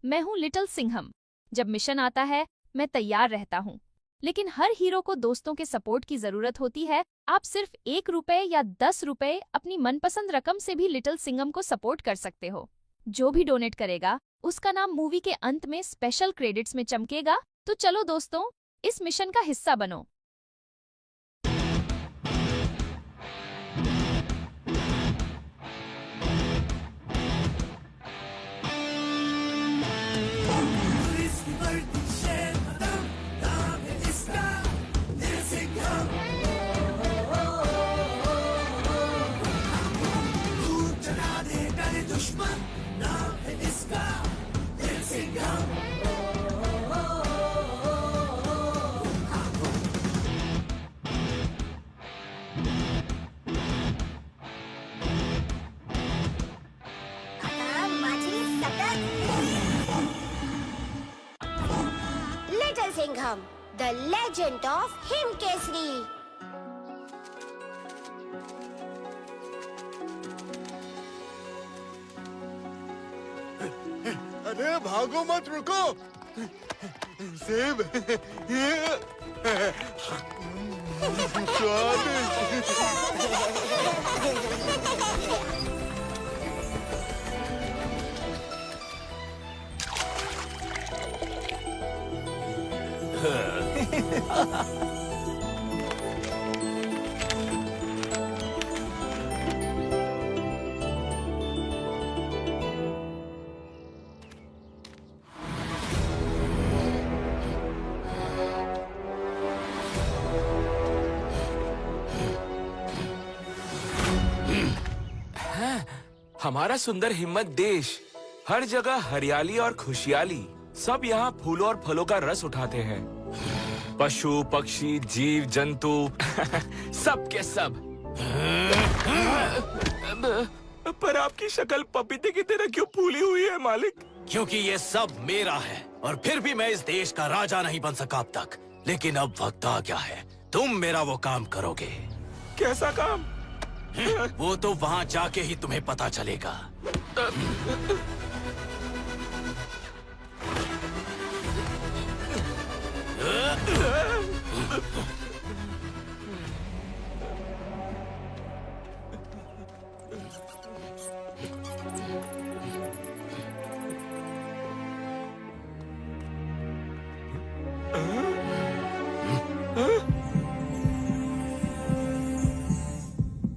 मैं हूँ लिटिल सिंघम। जब मिशन आता है मैं तैयार रहता हूँ, लेकिन हर हीरो को दोस्तों के सपोर्ट की जरूरत होती है। आप सिर्फ 1 रुपए या 10 रुपए अपनी मनपसंद रकम से भी लिटिल सिंघम को सपोर्ट कर सकते हो। जो भी डोनेट करेगा उसका नाम मूवी के अंत में स्पेशल क्रेडिट्स में चमकेगा। तो चलो दोस्तों, इस मिशन का हिस्सा बनो। Little Singham, the legend of Himkesri. अरे भागो मत, रुको। सेब। हमारा सुंदर हिम्मत देश, हर जगह हरियाली और खुशहाली। सब यहाँ फूलों और फलों का रस उठाते हैं। पशु पक्षी जीव जंतु सब के सब। पर आपकी शक्ल पपीते की तरह क्यों फूली हुई है मालिक? क्योंकि ये सब मेरा है और फिर भी मैं इस देश का राजा नहीं बन सका अब तक। लेकिन अब वक्त आ गया है, तुम मेरा वो काम करोगे। कैसा काम? वो तो वहाँ जाके ही तुम्हें पता चलेगा।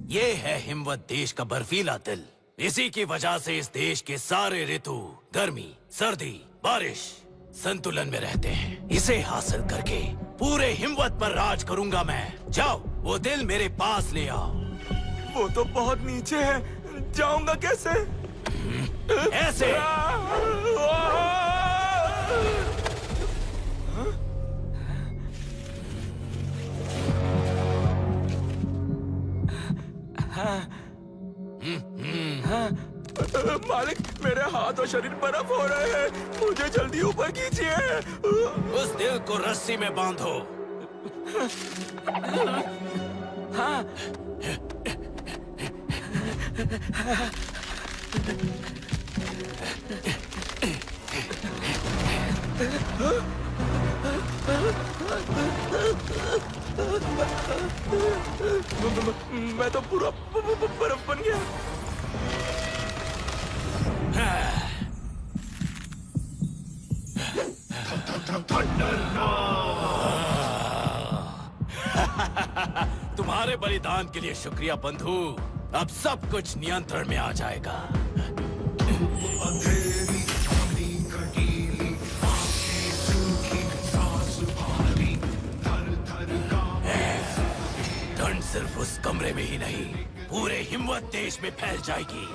ये है हिमवत देश का बर्फीला दिल। इसी की वजह से इस देश के सारे ऋतु गर्मी सर्दी बारिश संतुलन में रहते हैं। इसे हासिल करके पूरे हिमवत पर राज करूंगा मैं। जाओ वो दिल मेरे पास ले आओ। वो तो बहुत नीचे है, जाऊंगा कैसे? ऐसे। मालिक, मेरे हाथ और शरीर बर्फ हो रहे हैं, मुझे जल्दी ऊपर कीजिए। उस दिल को रस्सी में बांधो। हाँ। मैं तो पूरा बर्फ बन गया। तुम्हारे बलिदान के लिए शुक्रिया बंधु। अब सब कुछ नियंत्रण में आ जाएगा। ठंड सिर्फ उस कमरे में ही नहीं, पूरे हिमवत देश में फैल जाएगी।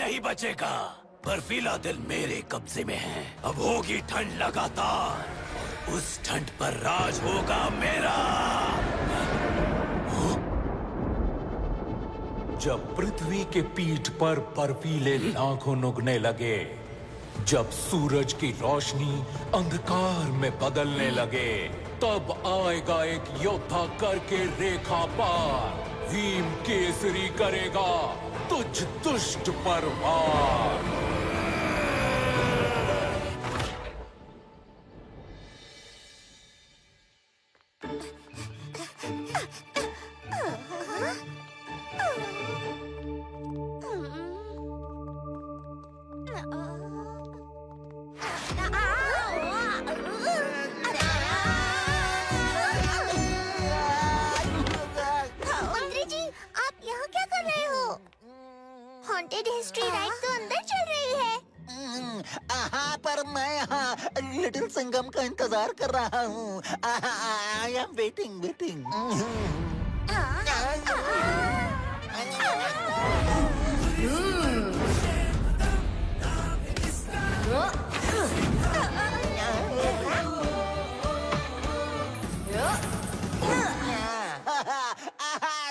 नहीं बचेगा। बर्फीला दिल मेरे कब्जे में है। अब होगी ठंड लगातार, उस ठंड पर राज होगा मेरा। जब पृथ्वी के पीठ पर बर्फीले लाखों उगने लगे, जब सूरज की रोशनी अंधकार में बदलने लगे, तब आएगा एक योद्धा करके रेखा पार। भीम केसरी करेगा तुझ दुष्ट पर वार। मंत्री जी, आप यहाँ क्या कर रहे हो? हॉन्टेड हिस्ट्री राइड तो अंदर चल रही है। हाँ, पर मैं यहाँ लिटिल सिंघम का इंतजार कर रहा हूँ। I am waiting.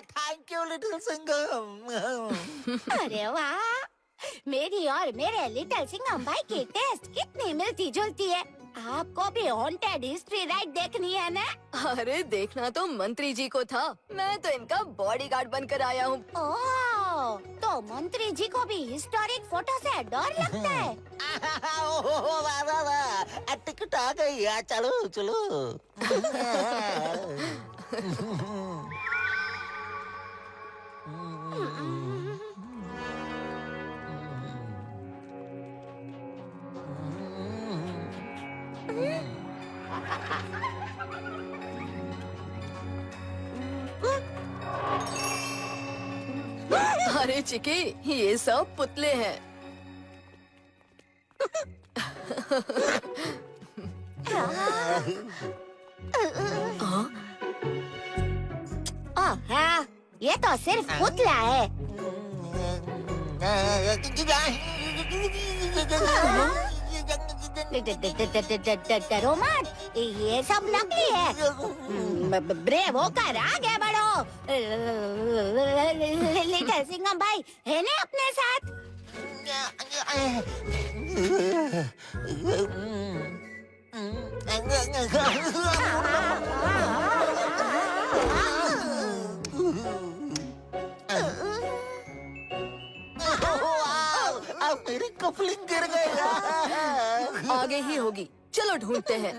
Thank you little Singham. अरे वाह, मेरी और मेरे लिटिल सिंघम भाई की टेस्ट कितनी मिलती जुलती है। आपको भी हॉन्टेड हिस्ट्री राइड देखनी है ना? अरे देखना तो मंत्री जी को था, मैं तो इनका बॉडीगार्ड बनकर आया हूँ। ओह, तो मंत्री जी को भी हिस्टोरिक फोटो से डर लगता है। वाह, टिकट आ गई। चलो। अरे चिकी, ये सब पुतले हैं। हाँ, ये तो सिर्फ पुतला है। डरो मत, ये सब नकली है। ब्रेव होकर आगे बढ़ो। लिटिल सिंघम भाई है ना अपने साथ? अब मेरी कफलिंग गिर गई। आगे ही होगी, चलो ढूंढते हैं।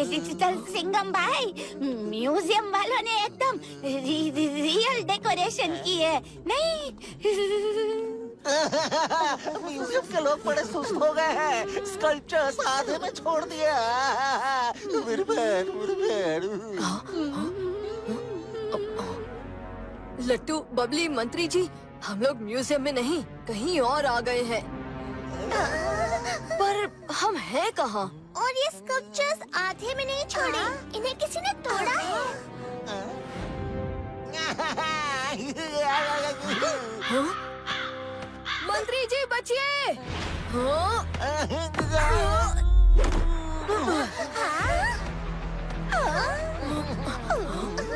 लिटिल सिंघम भाई, म्यूजियम वालों ने एकदम रियल डेकोरेशन की है, नहीं? म्यूजियम के लोग बड़े सुस्त हो गए हैं। स्कल्पचर्स आधे में छोड़ दिया। मेरी बहन। लट्टू, बबली, मंत्री जी, हम लोग म्यूजियम में नहीं, कहीं और आ गए हैं। पर हम हैं कहाँ? और ये स्कल्पचर्स आधे में नहीं छोड़े, इन्हें किसी ने तोड़ा है। हाँ? मंत्री जी बचिए! हाँ?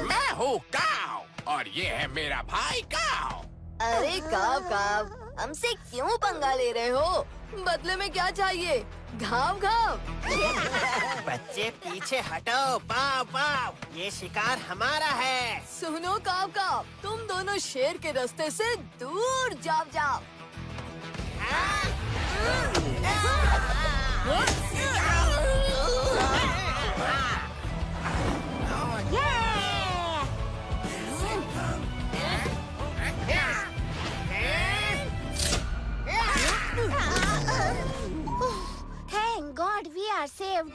मैं हूँ काव और ये है मेरा भाई काव। अरे काव, हमसे क्यों पंगा ले रहे हो? बदले में क्या चाहिए? घाव। बच्चे पीछे हटो। पाव, ये शिकार हमारा है। सुनो काव, तुम दोनों शेर के रास्ते से दूर जाओ। Thank God we are saved.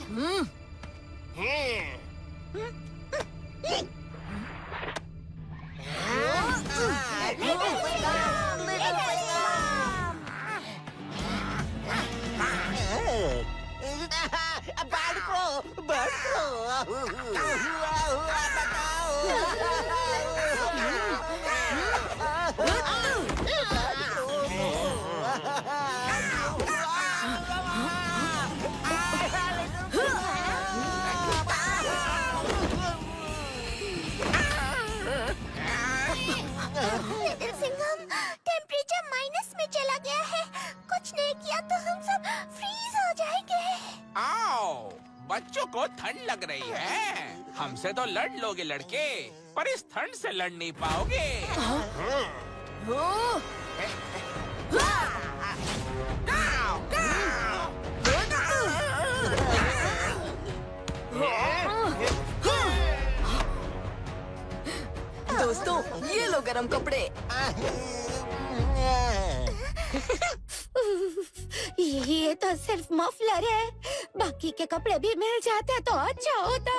Little Singham, temperature minus में चला गया है। कुछ नहीं किया तो हम सब फ्रीज हो जाएंगे। आओ, बच्चों को ठंड लग रही है। हमसे तो लड़ लोगे लड़के, पर इस ठंड से लड़ नहीं पाओगे। दोस्तों, ये लो गरम कपड़े। ये तो सिर्फ मफलर है, बाकी के कपड़े भी मिल जाते तो अच्छा होता।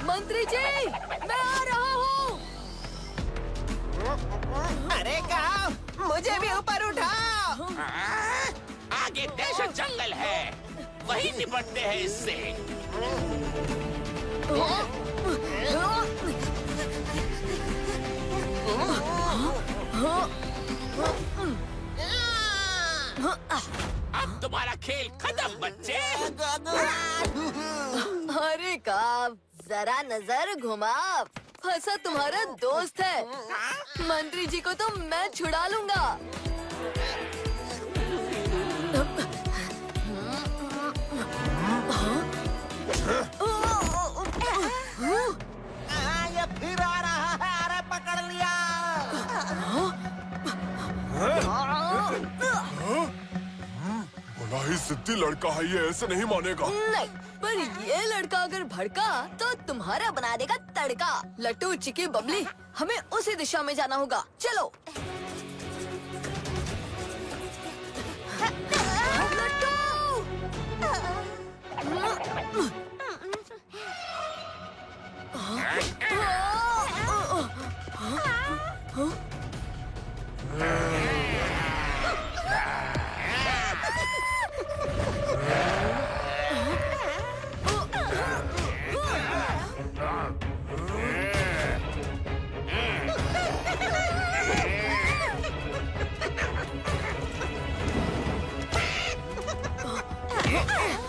मंत्री जी, मैं आ रहा हूँ। अरे काव, मुझे भी ऊपर उठाओ। आगे दहशत जंगल है, वही निपटते हैं इससे। अब तुम्हारा खेल खत्म बच्चे। अरे काव, जरा नजर घुमाओ। फंसा तुम्हारा दोस्त है। मंत्री जी को तो मैं छुड़ा लूंगा। ये फिर आ रहा है। अरे पकड़ लिया। बड़ा ही जिद्दी लड़का है ये, ऐसे नहीं मानेगा। नहीं, पर ये लड़का अगर भड़का तो तुम्हारा बना देगा तड़का। लट्टू चिकी बबली, हमें उसी दिशा में जाना होगा। चलो।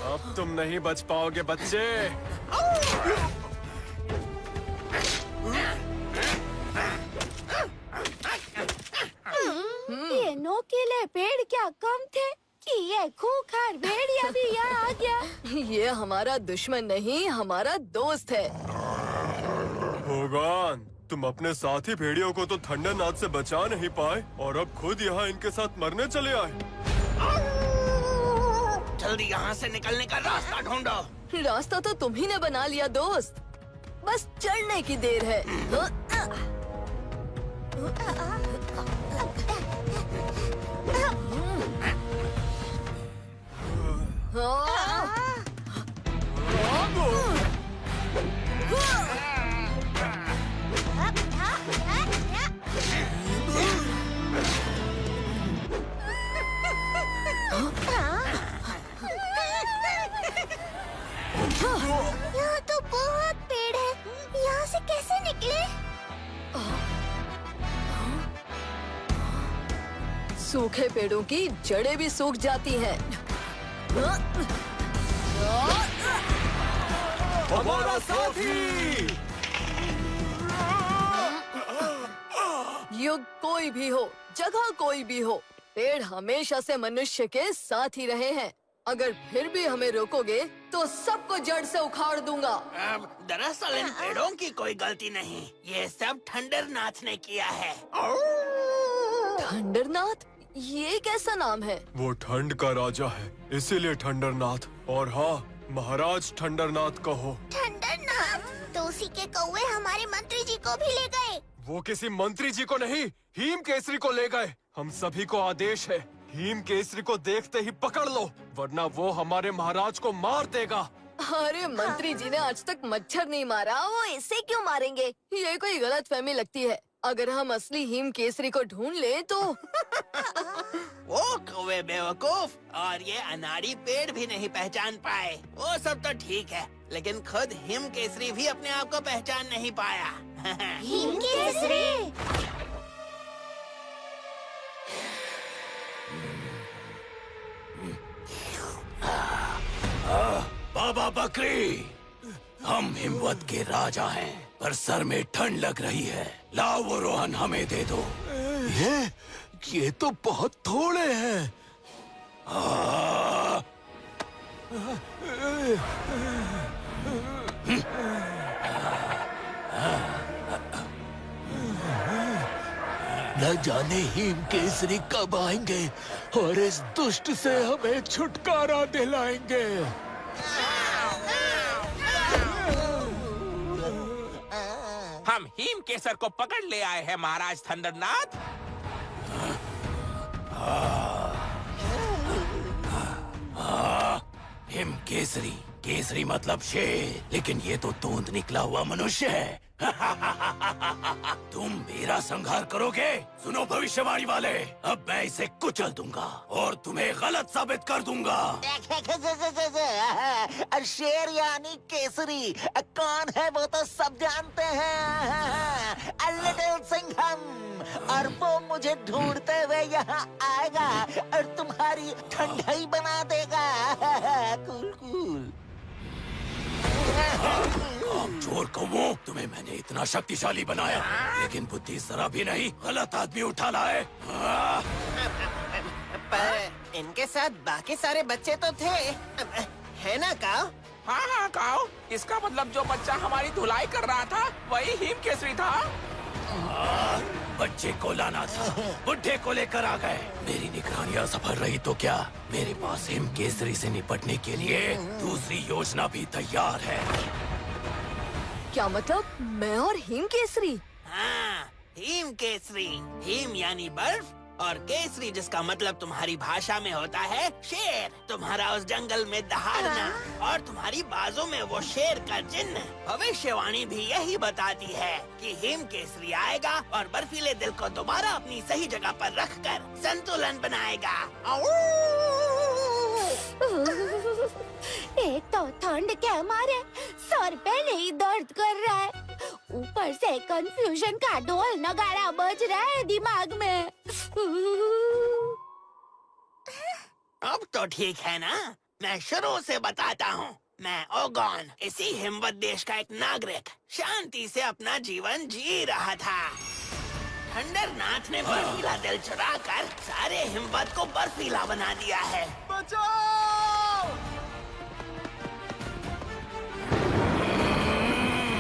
अब तुम नहीं बच पाओगे बच्चे। ये नोकीले पेड़ क्या कम थे कि ये खूंखार भेड़िया भी यहाँ आ गया। ये हमारा दुश्मन नहीं, हमारा दोस्त है। भगवान, तुम अपने साथी भेड़ियों को तो थंडरनाथ से बचा नहीं पाए और अब खुद यहाँ इनके साथ मरने चले आए। जल्दी यहाँ से निकलने का रास्ता ढूंढो। रास्ता तो तुम ही ने बना लिया दोस्त, बस चढ़ने की देर है। यहाँ तो बहुत पेड़ है, यहाँ से कैसे निकले? सूखे पेड़ों की जड़ें भी सूख जाती हैं। हमारा साथी। युग कोई भी हो, जगह कोई भी हो, पेड़ हमेशा से मनुष्य के साथ ही रहे हैं। अगर फिर भी हमें रोकोगे तो सबको जड़ से उखाड़ दूंगा। दरअसल इन पेड़ों की कोई गलती नहीं, ये सब ठंडरनाथ ने किया है। ठंडरनाथ? ये कैसा नाम है? वो ठंड का राजा है, इसीलिए ठंडरनाथ। और हाँ, महाराज ठंडरनाथ कहो। ठंडरनाथ तो उसी के कौवे हमारे मंत्री जी को भी ले गए। वो किसी मंत्री जी को नहीं, हीम केसरी को ले गए। हम सभी को आदेश है हिम केसरी को देखते ही पकड़ लो, वरना वो हमारे महाराज को मार देगा। अरे मंत्री जी ने आज तक मच्छर नहीं मारा, वो इसे क्यों मारेंगे? ये कोई गलत फहमी लगती है। अगर हम असली हिम केसरी को ढूंढ ले तो वो कौवे बेवकूफ, और ये अनाड़ी पेड़ भी नहीं पहचान पाए। वो सब तो ठीक है, लेकिन खुद हिम केसरी भी अपने आप को पहचान नहीं पाया। हिम केसरी। बाबा बकरी, हम हिमवत के राजा हैं, पर सर में ठंड लग रही है। लाओ वो रोहन हमें दे दो। ये तो बहुत थोड़े हैं। न जाने हिम केसरी कब आएंगे और इस दुष्ट से हमें छुटकारा दिलाएंगे। हम हिम केसर को पकड़ ले आए हैं महाराज थंडरनाथ। हिम केसरी, केसरी मतलब शेर, लेकिन ये तो तोंद निकला हुआ मनुष्य है। तुम मेरा संहार करोगे? सुनो भविष्यवाणी वाले, अब मैं इसे कुचल दूंगा और तुम्हें गलत साबित कर दूंगा। शेर यानी केसरी कौन है वो तो सब जानते हैं। लिटिल सिंघम, और वो मुझे ढूंढते हुए यहाँ आएगा और तुम्हारी ठंडाई बना देगा। Cool cool. चोर कौवों, तुम्हें मैंने इतना शक्तिशाली बनाया, लेकिन बुद्धि जरा भी नहीं, गलत आदमी उठा लाए। पर इनके साथ बाकी सारे बच्चे तो थे, है ना काव? हाँ हाँ काओ, इसका मतलब जो बच्चा हमारी धुलाई कर रहा था वही हिम केसरी था। बच्चे को लाना था, बुढ़े को लेकर आ गए। मेरी निगरानी असफल रही तो क्या, मेरे पास हिम केसरी से निपटने के लिए दूसरी योजना भी तैयार है। क्या मतलब? मैं और हिम केसरी? हाँ, हिम केसरी। हिम यानी बर्फ और केसरी जिसका मतलब तुम्हारी भाषा में होता है शेर। तुम्हारा उस जंगल में दहाड़ना और तुम्हारी बाजों में वो शेर का चिन्ह। भविष्यवाणी भी यही बताती है कि हिम केसरी आएगा और बर्फीले दिल को दोबारा अपनी सही जगह पर रखकर संतुलन बनाएगा। एक तो ठंड के मारे सर पहले ही दर्द कर रहा है, ऊपर से कंफ्यूजन का ढोल नगाड़ा बज रहा है दिमाग में। अब तो ठीक है ना, मैं शुरू से बताता हूँ। मैं ओगोन, इसी हिमवत देश का एक नागरिक, शांति से अपना जीवन जी रहा था। थंडरनाथ ने बर्फीला दिल चुराकर सारे हिमवत को बर्फीला बना दिया है।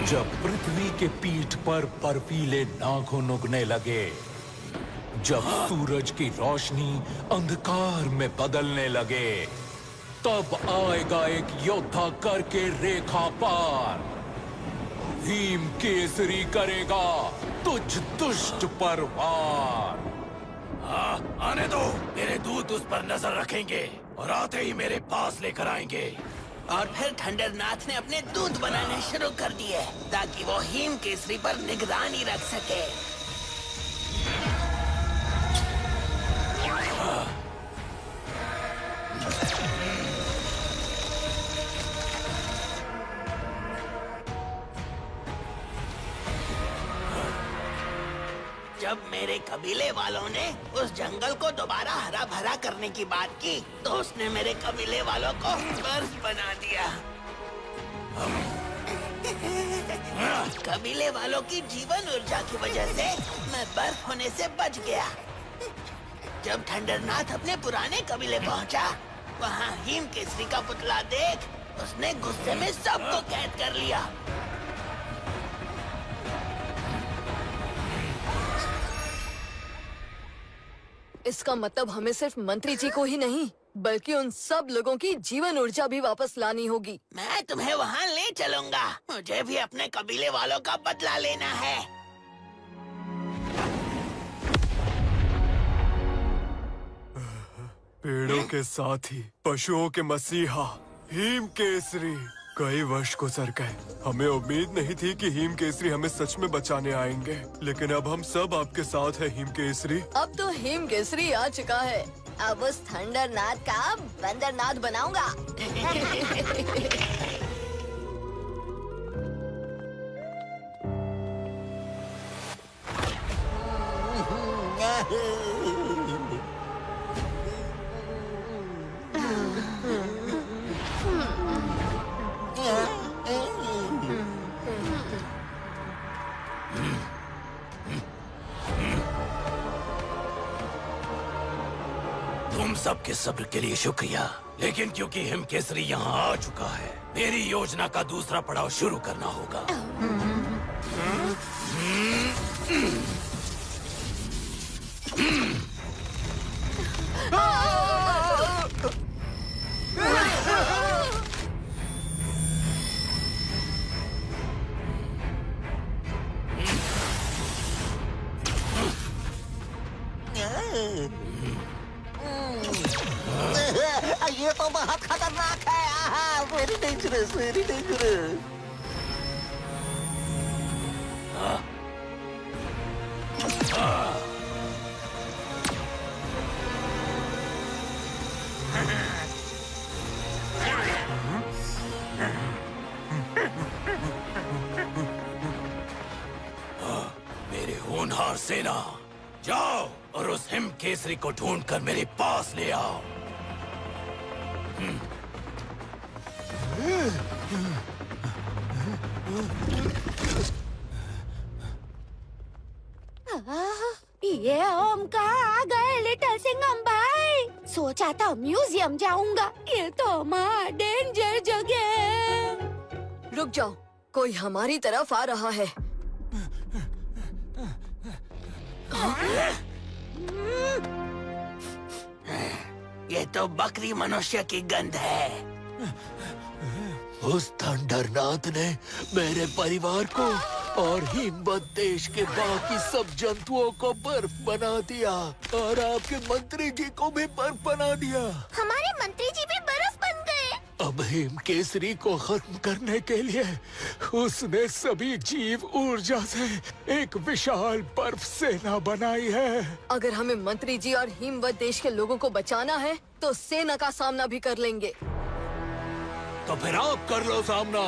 जब पृथ्वी के पीठ पर बर्फीले नाखून उगने लगे, जब सूरज की रोशनी अंधकार में बदलने लगे, तब आएगा एक योद्धा करके रेखा पार। हिम केसरी करेगा तुझ दुष्ट पर वार। आने दो, मेरे दूत उस पर नजर रखेंगे और आते ही मेरे पास लेकर आएंगे। और फिर थंडरनाथ ने अपने दूत बनाने शुरू कर दिए ताकि वो हिम केसरी पर निगरानी रख सके। जब मेरे कबीले वालों ने उस जंगल को दोबारा हरा भरा करने की बात की, तो उसने मेरे कबीले वालों को बर्फ बना दिया। कबीले वालों की जीवन ऊर्जा की वजह से मैं बर्फ होने से बच गया। जब थंडरनाथ अपने पुराने कबीले पहुंचा, वहाँ हिम केसरी का पुतला देख उसने गुस्से में सबको कैद कर लिया। इसका मतलब हमें सिर्फ मंत्री जी को ही नहीं, बल्कि उन सब लोगों की जीवन ऊर्जा भी वापस लानी होगी। मैं तुम्हें वहाँ ले चलूंगा। मुझे भी अपने कबीले वालों का बदला लेना है। पेड़ों के साथी, पशुओं के मसीहा, हिम केसरी। कई वर्ष गुजर गए, हमें उम्मीद नहीं थी कि हिम केसरी हमें सच में बचाने आएंगे, लेकिन अब हम सब आपके साथ हैं हिम केसरी। अब तो हिम केसरी आ चुका है। अब उस थंडरनाथ का बंदरनाथ बनाऊंगा। तुम सबके सब्र के लिए शुक्रिया, लेकिन क्योंकि हिम केसरी यहाँ आ चुका है, मेरी योजना का दूसरा पड़ाव शुरू करना होगा। ये तो बहुत खतरनाक है। Very dangerous, very dangerous. मेरे होनहार सेना, जाओ और उस हिम केसरी को ढूंढकर मेरे पास ले आओ। ये ओमकार आ गए लिटिल सिंघम भाई। सोचा था म्यूजियम जाऊंगा, ये तो हमारा डेंजर जगह है। रुक जाओ, कोई हमारी तरफ आ रहा है। ये तो बकरी मनुष्य की गंध है। उस थंडरनाथ ने मेरे परिवार को और हिमवत देश के बाकी सब जंतुओं को बर्फ बना दिया और आपके मंत्री जी को भी बर्फ बना दिया। हमारे मंत्री जी भी बर्फ बन गए। अब हिम केसरी को खत्म करने के लिए उसने सभी जीव ऊर्जा से एक विशाल बर्फ सेना बनाई है। अगर हमें मंत्री जी और हिमवत देश के लोगों को बचाना है तो सेना का सामना भी कर लेंगे। तो फिर आप कर लो सामना।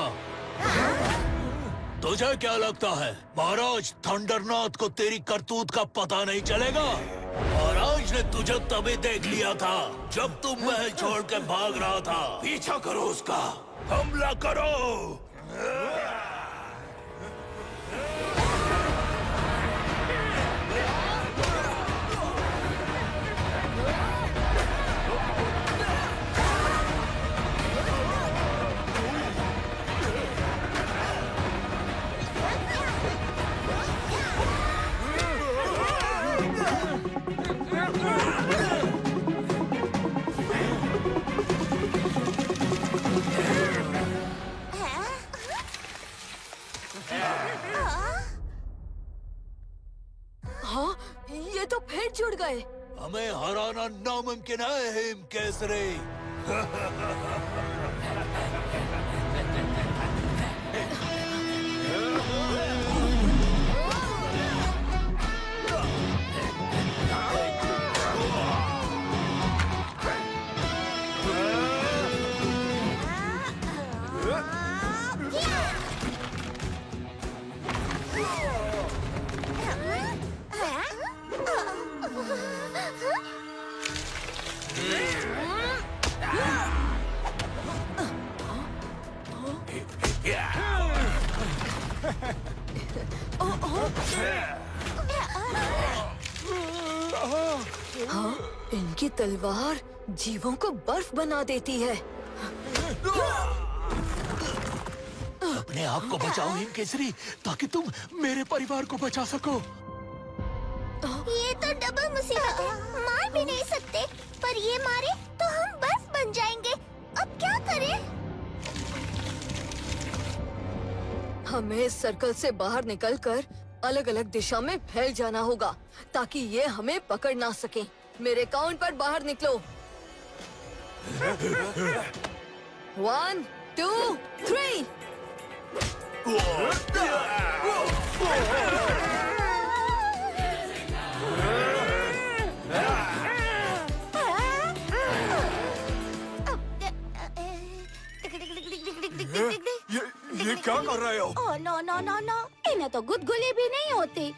तुझे क्या लगता है महाराज थंडरनाथ को तेरी करतूत का पता नहीं चलेगा? महाराज ने तुझे तभी देख लिया था जब तुम महल छोड़ के भाग रहा था। पीछा करो उसका, हमला करो। हाँ, ये तो फिर जुड़ गए। हमें हराना नामुमकिन है हिम केसरी। हाँ, इनकी तलवार जीवों को बर्फ बना देती है। अपने आप को बचाओ हिम केसरी, ताकि तुम मेरे परिवार को बचा सको। ये तो डबल मुसीबत है। मार भी नहीं सकते, पर ये मारे तो हम बर्फ बन जाएंगे। अब क्या करें? हमें इस सर्कल से बाहर निकलकर अलग अलग दिशा में फैल जाना होगा ताकि ये हमें पकड़ ना सके। मेरे काउंट पर बाहर निकलो। 1, 2, 3। ये क्या कर रहे हो? Oh no no no no, इन्हें तो गुदगुली भी नहीं होती।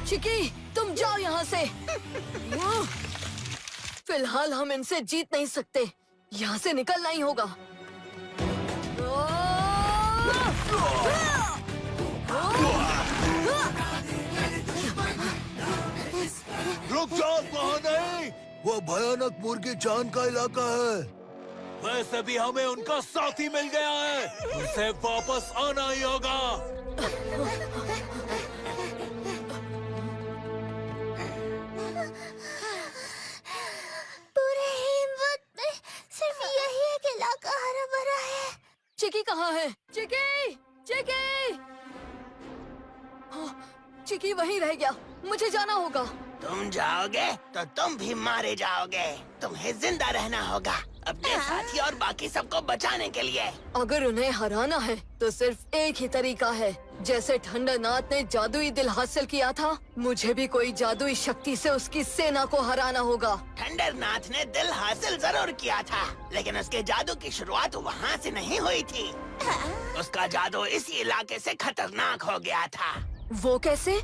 चिकी, तुम जाओ यहाँ से। फिलहाल हम इनसे जीत नहीं सकते, यहाँ से निकलना ही होगा। रुक जाओ, वहाँ नहीं, वो भयानक मुर्गी चान का इलाका है। वैसे भी हमें उनका साथी मिल गया है, उसे वापस आना ही होगा। पूरे हिम्मत में सिर्फ यही एक इलाका हरा भरा है। चिकी कहाँ है? चिकी, चिकी! हाँ, चिकी वहीं रह गया, मुझे जाना होगा। तुम जाओगे तो तुम भी मारे जाओगे। तुम्हें जिंदा रहना होगा अपने साथी और बाकी सबको बचाने के लिए। अगर उन्हें हराना है तो सिर्फ एक ही तरीका है। जैसे ठंडरनाथ ने जादुई दिल हासिल किया था, मुझे भी कोई जादुई शक्ति से उसकी सेना को हराना होगा। ठंडरनाथ ने दिल हासिल जरूर किया था, लेकिन उसके जादू की शुरुआत वहाँ से नहीं हुई थी। उसका जादू इसी इलाके से खतरनाक हो गया था। वो कैसे?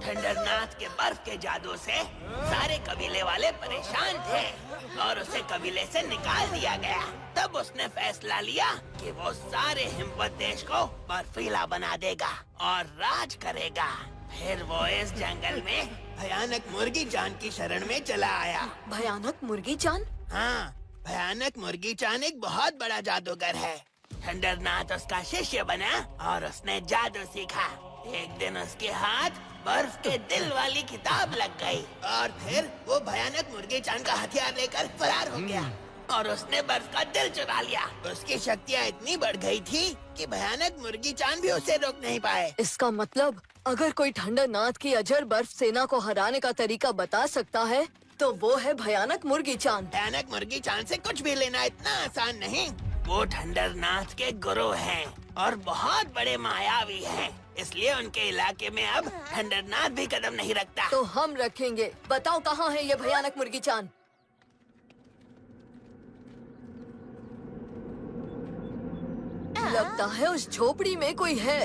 ठंडरनाथ के बर्फ के जादू से सारे कबीले वाले परेशान थे और उसे कबीले से निकाल दिया गया। तब उसने फैसला लिया कि वो सारे हिमवत देश को बर्फीला बना देगा और राज करेगा। फिर वो इस जंगल में भयानक मुर्गी चान की शरण में चला आया। भयानक मुर्गी चान? हाँ, भयानक मुर्गी चान एक बहुत बड़ा जादूगर है। ठंडरनाथ उसका शिष्य बना और उसने जादू सीखा। एक दिन उसके हाथ बर्फ के दिल वाली किताब लग गई और फिर वो भयानक मुर्गी चान का हथियार लेकर फरार हो गया और उसने बर्फ का दिल चुरा लिया। उसकी शक्तियाँ इतनी बढ़ गई थी कि भयानक मुर्गी चान भी उसे रोक नहीं पाए। इसका मतलब अगर कोई ठंडरनाथ की अजर बर्फ सेना को हराने का तरीका बता सकता है तो वो है भयानक मुर्गी चान। भयानक मुर्गी चान से कुछ भी लेना इतना आसान नहीं। वो ठंडरनाथ के गुरु हैं और बहुत बड़े मायावी हैं। इसलिए उनके इलाके में अब ठंडरनाथ भी कदम नहीं रखता। तो हम रखेंगे। बताओ कहाँ है ये भयानक मुर्गी चान? लगता है उस झोपड़ी में कोई है।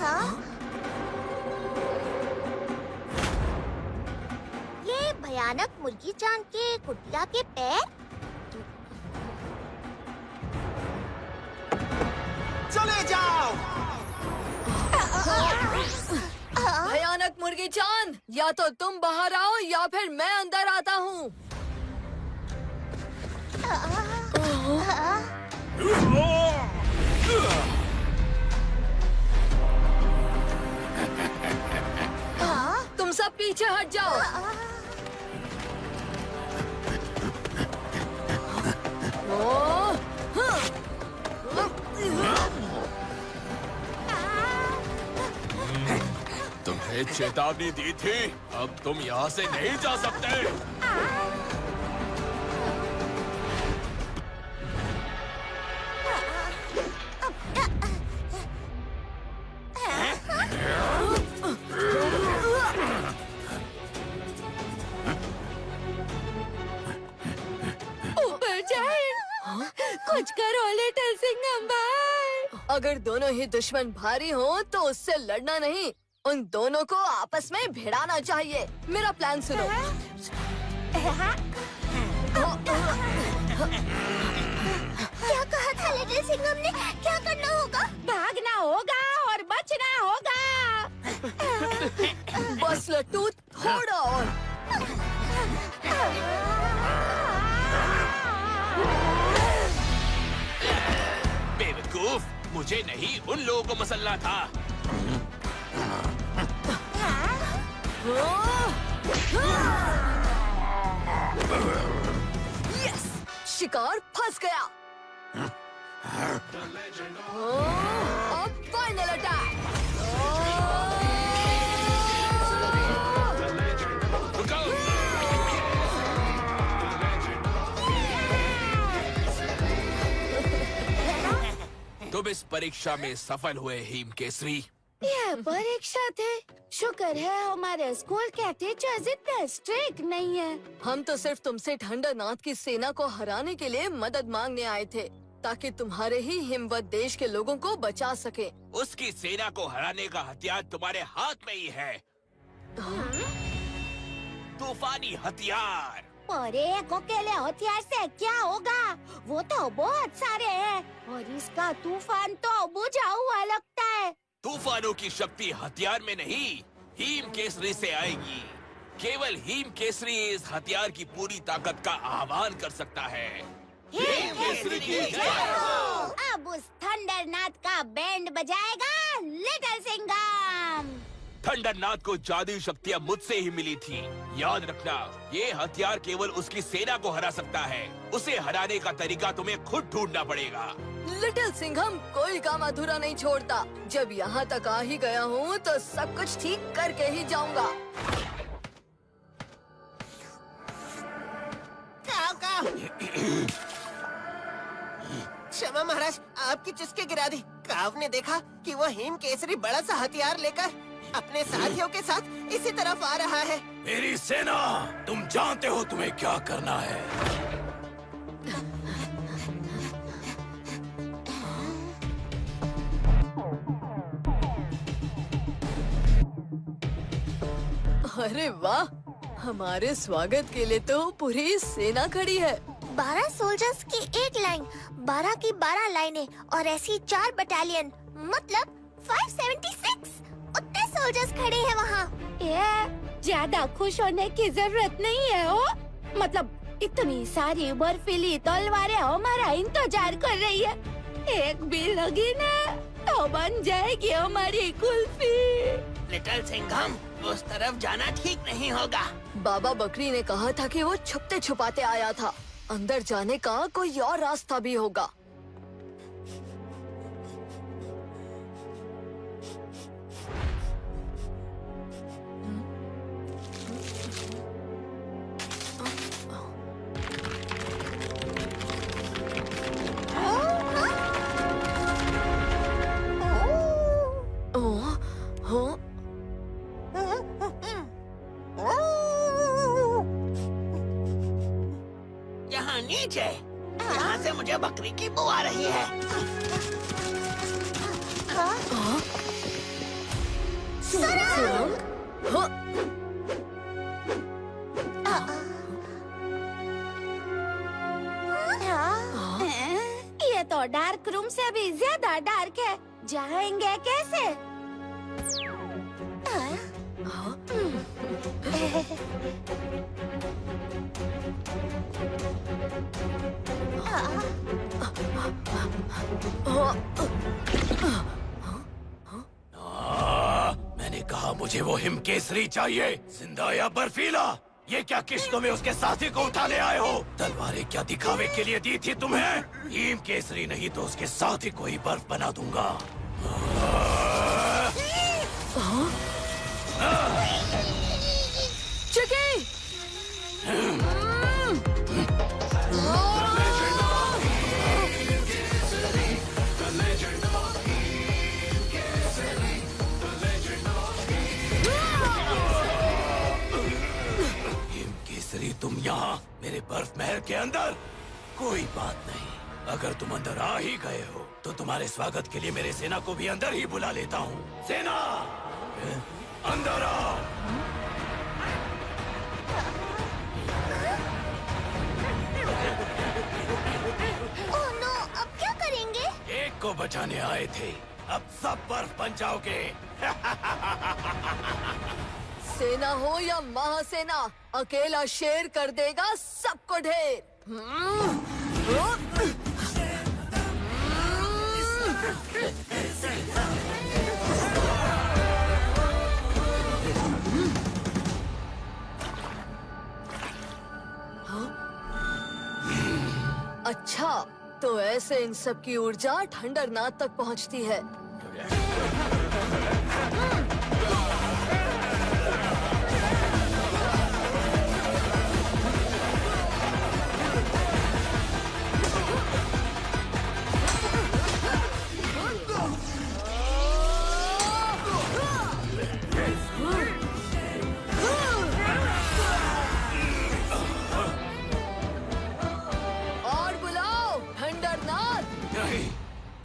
हाँ? ये भयानक मुर्गी चान के कुटिया के पैर? चले जाओ। भयानक मुर्गी चान, या तो तुम बाहर आओ या फिर मैं अंदर आता हूँ। तुम सब पीछे हट जाओ। तुम्हें चेतावनी दी थी, अब तुम यहाँ से नहीं जा सकते। ऊपर जाए, कुछ करो लिटिल सिंघम भाई। अगर दोनों ही दुश्मन भारी हों तो उससे लड़ना नहीं, उन दोनों को आपस में भिड़ाना चाहिए। मेरा प्लान सुनो। लिटिल सिंघम ने क्या करना होगा? भागना होगा और बचना होगा। बस लट्टू, थोड़ा और। बेवकूफ, मुझे नहीं उन लोगों को मसलना था। यस, शिकार फंस गया। अब फाइनल अटैक। तुम इस परीक्षा में सफल हुए हिम केसरी। यह परीक्षा थे। शुक्र है हमारे स्कूल के टीचर्स इतने स्ट्रिक्ट नहीं है। हम तो सिर्फ तुमसे ठंडरनाथ की सेना को हराने के लिए मदद मांगने आए थे, ताकि तुम्हारे ही हिमवत देश के लोगों को बचा सके। उसकी सेना को हराने का हथियार तुम्हारे हाथ में ही है। तूफानी हथियार। और एक अकेले हथियार से क्या होगा? वो तो बहुत सारे हैं और इसका तूफान तो बुझा हुआ लगता है। तूफानों की शक्ति हथियार में नहीं, हिम केसरी से आएगी। केवल हिम केसरी इस हथियार की पूरी ताकत का आह्वान कर सकता है। हिम केसरी की जय हो। अब उस थंडरनाथ का बैंड बजाएगा लिटिल सिंघम। थंडरनाथ को जादुई शक्तियाँ मुझसे ही मिली थी। याद रखना, ये हथियार केवल उसकी सेना को हरा सकता है। उसे हराने का तरीका तुम्हें खुद ढूंढना पड़ेगा। लिटिल सिंघम कोई काम अधूरा नहीं छोड़ता। जब यहाँ तक आ ही गया हूँ तो सब कुछ ठीक करके ही जाऊंगा। क्षमा महाराज, आपकी चुस्की गिरा दी। काव ने देखा कि वो हिम केसरी बड़ा सा हथियार लेकर अपने साथियों के साथ इसी तरफ आ रहा है। मेरी सेना, तुम जानते हो तुम्हें क्या करना है। अरे वाह, हमारे स्वागत के लिए तो पूरी सेना खड़ी है। 12 सोल्जर्स की एक लाइन, 12 की 12 लाइनें और ऐसी 4 बटालियन, मतलब 576। उतने सोल्जर्स खड़े हैं वहाँ। ये ज्यादा खुश होने की जरूरत नहीं है। ओ मतलब इतनी सारी बर्फीली तलवारें हमारा इंतजार कर रही है। एक भी लगी ना तो बन जाएगी हमारी कुल्फी। लिटिल सिंघम, उस तरफ जाना ठीक नहीं होगा। बाबा बकरी ने कहा था कि वो छुपते छुपाते आया था। अंदर जाने का कोई और रास्ता भी होगा। यहाँ नीचे, यहाँ से मुझे बकरी की बू आ रही है। सुरंग? हाँ। ये तो डार्क रूम से भी ज्यादा डार्क है। जाएंगे कैसे? मैंने कहा मुझे वो हिम केसरी चाहिए, जिंदा या बर्फीला। ये क्या किश्तों में उसके साथी को उठाने आए हो? तलवारें क्या दिखावे के लिए दी थी तुम्हें? हिम केसरी नहीं तो उसके साथी को ही बर्फ बना दूंगा। चिकी! तुम यहाँ मेरे बर्फ महल के अंदर? कोई बात नहीं, अगर तुम अंदर आ ही गए हो तो तुम्हारे स्वागत के लिए मेरे सेना को भी अंदर ही बुला लेता हूँ। सेना, अंदर आओ। ओह नो, अब क्या करेंगे? को बचाने आए थे, अब सब बर्फ बन जाओगे। सेना हो या महासेना, अकेला शेर कर देगा सबको ढेर। अच्छा, तो ऐसे इन सब की ऊर्जा ठंडरनाथ तक पहुंचती है।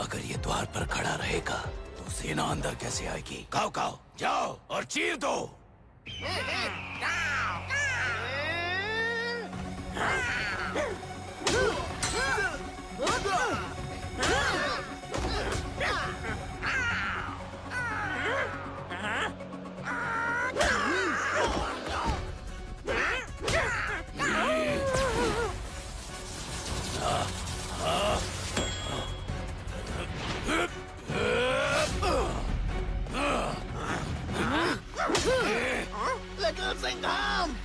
अगर ये द्वार पर खड़ा रहेगा तो सेना अंदर कैसे आएगी? खाओ खाओ, जाओ और चीर दो। लिटिल सिंघम!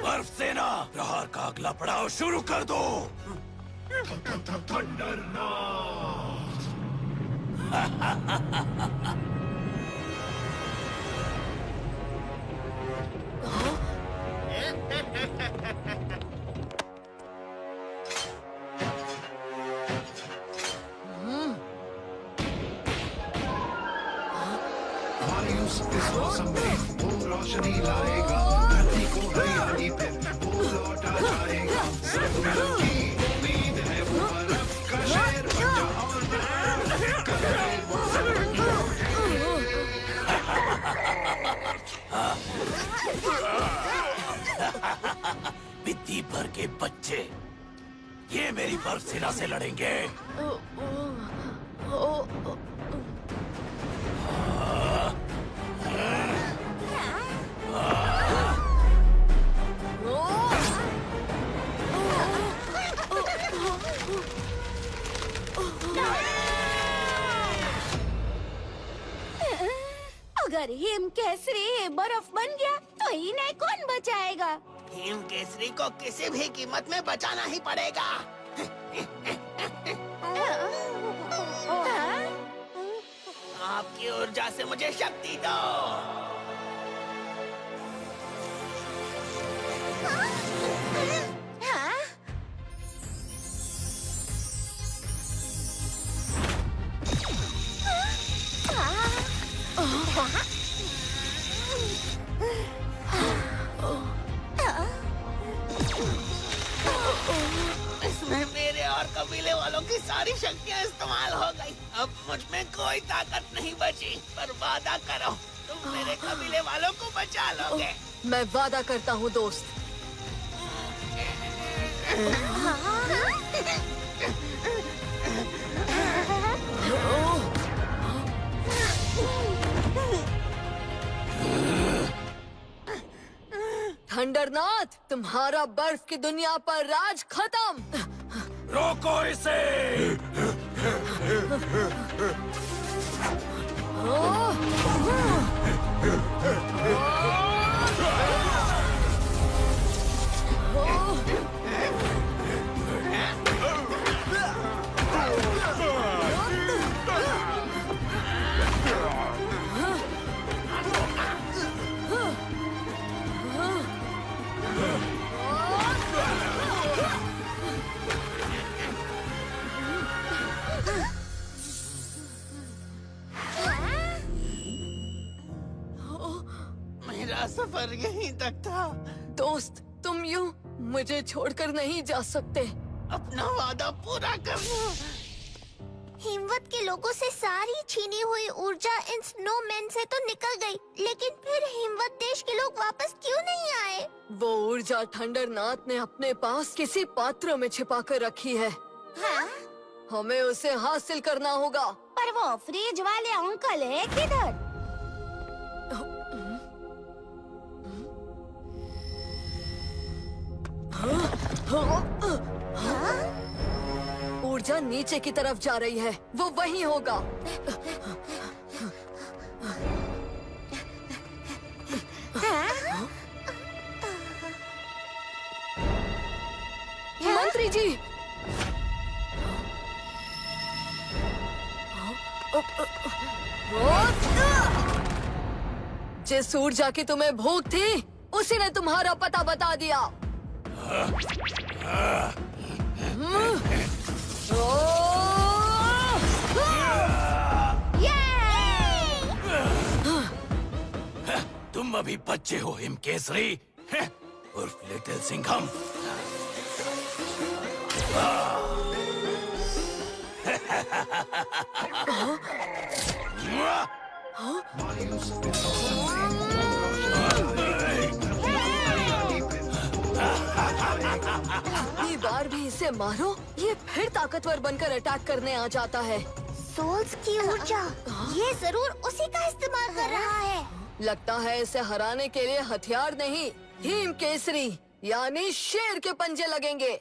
बर्फ सेना, प्रहार का अगला पड़ाव शुरू कर दो। रोशनी लाएगा, धरती को हरियाली पे वो लौटा जाएगा। सब की उम्मीद है वो बर्फ का शेर बन जा और बित्ती भर के बच्चे, ये मेरी बर्फ सेना से लड़ेंगे। अगर हिम केसरी बर्फ बन गया तो इन्हें कौन बचाएगा? हिम केसरी को किसी भी कीमत में बचाना ही पड़ेगा। आपकी ऊर्जा से मुझे शक्ति दो। इसमें मेरे और कबीले वालों की सारी शक्तियाँ इस्तेमाल हो गई। अब मुझ में कोई ताकत नहीं बची। पर वादा करो, तुम मेरे कबीले वालों को बचा लोगे। मैं वादा करता हूँ दोस्त। थंडरनाथ, तुम्हारा बर्फ की दुनिया पर राज खत्म। रोको इसे। सफर यहीं तक था। दोस्त, तुम यूं मुझे छोड़कर नहीं जा सकते। अपना वादा पूरा करना। हिमवत के लोगों से सारी छीनी हुई ऊर्जा इन स्नोमैन से तो निकल गई, लेकिन फिर हिमवत देश के लोग वापस क्यों नहीं आए? वो ऊर्जा थंडरनाथ ने अपने पास किसी पात्र में छिपा कर रखी है। हाँ? हमें उसे हासिल करना होगा। पर वो फ्रिज वाले अंकल है किधर? ऊर्जा नीचे की तरफ जा रही है, वो वहीं होगा। मंत्री जी, जिस ऊर्जा की तुम्हें भूख थी, उसी ने तुम्हारा पता बता दिया। तुम अभी बच्चे हो हिम केसरी उर्फ लिटिल सिंघम। अगली बार भी इसे मारो, ये फिर ताकतवर बनकर अटैक करने आ जाता है। सोल्स की ऊर्जा, ये जरूर उसी का इस्तेमाल कर रहा है। लगता है इसे हराने के लिए हथियार नहीं, हिम केसरी यानी शेर के पंजे लगेंगे।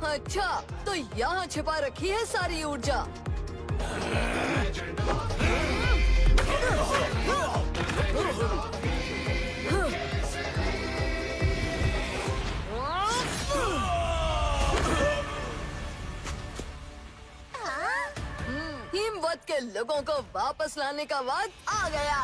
अच्छा, तो यहाँ छिपा रखी है सारी ऊर्जा। हिमवत के लोगों को वापस लाने का वक्त आ गया।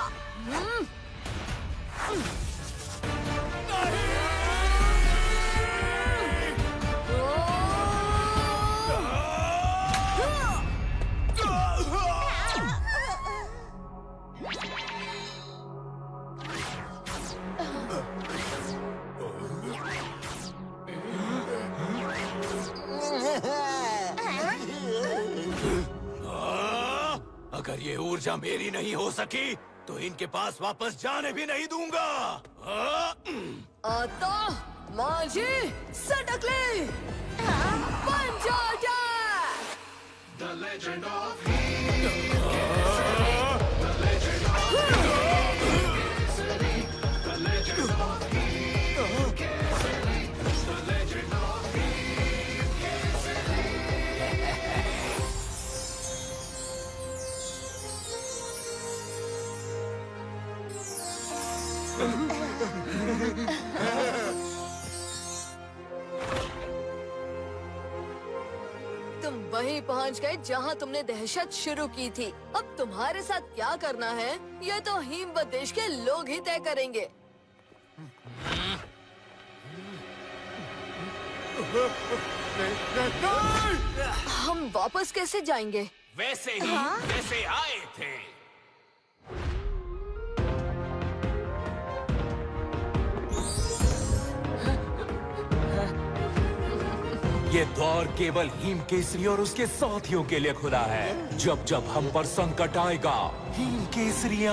अगर ये ऊर्जा मेरी नहीं हो सकी तो इनके पास वापस जाने भी नहीं दूंगा। आता माझी सटकली panchayat. The legend of Him. तुम वहीं पहुंच गए जहां तुमने दहशत शुरू की थी। अब तुम्हारे साथ क्या करना है, ये तो हिमवत देश के लोग ही तय करेंगे। हम वापस कैसे जाएंगे? वैसे ही जैसे आए थे। ये द्वार केवल हिम केसरी और उसके साथियों के लिए खुला है। जब जब हम पर संकट आएगा, हिम केसरियां